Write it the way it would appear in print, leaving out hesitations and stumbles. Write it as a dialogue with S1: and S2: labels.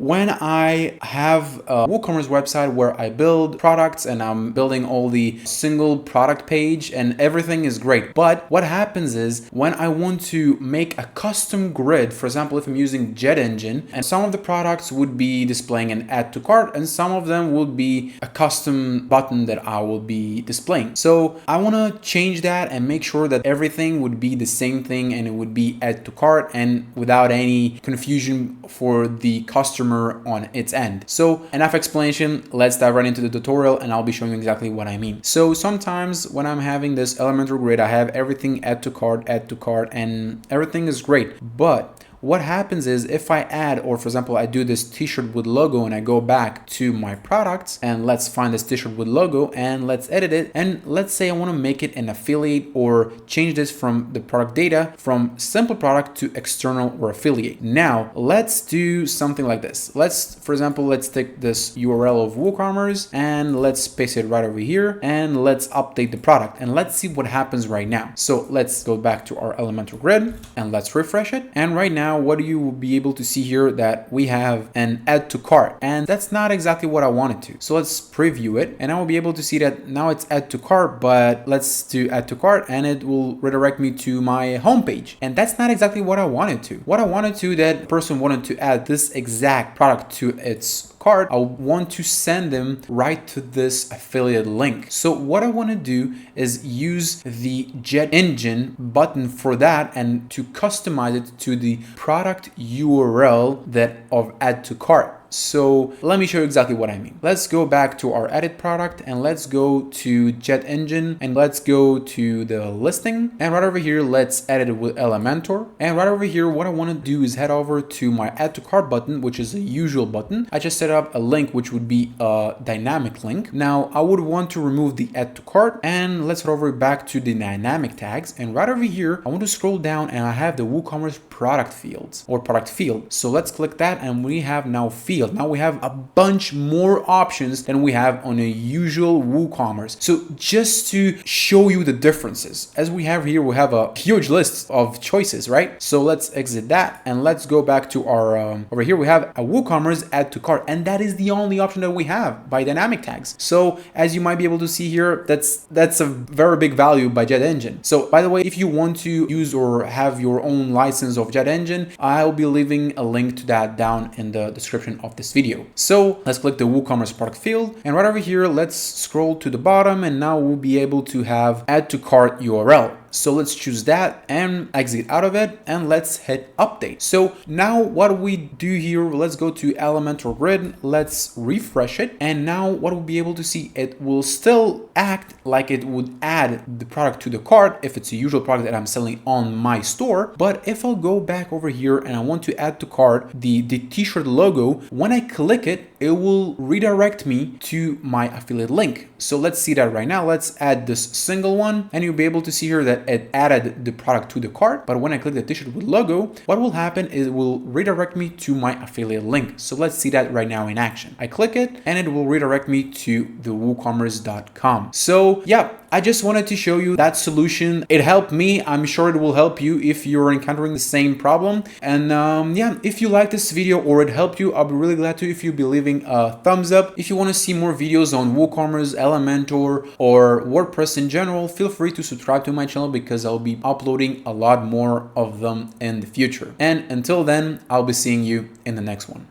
S1: when I have a WooCommerce website where I build products and I'm building all the single product page and everything is great. But what happens is when I want to make a custom grid, for example, if I'm using Jetengine, and some of the products would be displaying an add to cart and some of them would be a custom button that I will be displaying. So I want to change that and make sure that everything would be the same thing and it would be add to cart and without any confusion for the customer on its end. So enough explanation, let's dive right into the tutorial and I'll be showing you exactly what I mean. So sometimes when I'm having this Elementor grid, I have everything add to cart, and everything is great. But what happens is if I add, or for example, I do this t-shirt with logo and I go back to my products and let's find this t-shirt with logo and let's edit it. And let's say I want to make it an affiliate or change this from the product data from simple product to external or affiliate. Now let's do something like this. For example, let's take this URL of WooCommerce and let's paste it right over here and let's update the product and let's see what happens right now. So let's go back to our Elementor grid and let's refresh it. And right now, what you will be able to see here that we have an add to cart, and that's not exactly what I wanted to. So let's preview it and I will be able to see that now it's add to cart, but let's do add to cart and it will redirect me to my homepage. And that's not exactly what I wanted to. What I wanted to, that person wanted to add this exact product to its cart, I want to send them right to this affiliate link. So what I want to do is use the Jetengine button for that and to customize it to the product URL that of add to cart. So let me show you exactly what I mean. Let's go back to our edit product and let's go to Jetengine and let's go to the listing, and right over here let's edit it with Elementor. And right over here what I want to do is head over to my add to cart button, which is a usual button. I just set up a link which would be a dynamic link. Now I would want to remove the add to cart and let's head over back to the dynamic tags, and right over here I want to scroll down and I have the WooCommerce product fields or product field. So let's click that and we have now field. Now we have a bunch more options than we have on a usual WooCommerce. So just to show you the differences, as we have here, we have a huge list of choices, right? So let's exit that and let's go back to our, over here we have a WooCommerce add to cart, and that is the only option that we have by dynamic tags. So as you might be able to see here, that's a very big value by Jetengine. So by the way, if you want to use or have your own license of Jetengine, I'll be leaving a link to that down in the description of this video. So let's click the WooCommerce product field, and right over here let's scroll to the bottom and now we'll be able to have add to cart URL. So let's choose that and exit out of it and let's hit update. So now what we do here, let's go to Elementor grid, let's refresh it, and now what we'll be able to see, it will still act like it would add the product to the cart if it's a usual product that I'm selling on my store. But if I'll go back over here and I want to add to cart the t-shirt logo, when I click it, it will redirect me to my affiliate link. So let's see that right now. Let's add this single one and you'll be able to see here that it added the product to the cart. But when I click the t-shirt with logo, what will happen is it will redirect me to my affiliate link. So let's see that right now in action. I click it and it will redirect me to the woocommerce.com. So yeah, I just wanted to show you that solution. It helped me. I'm sure it will help you if you're encountering the same problem. And yeah, if you like this video or it helped you, I'll be really glad to if you be leaving a thumbs up. If you want to see more videos on WooCommerce, Elementor, or WordPress in general, feel free to subscribe to my channel because I'll be uploading a lot more of them in the future. And until then, I'll be seeing you in the next one.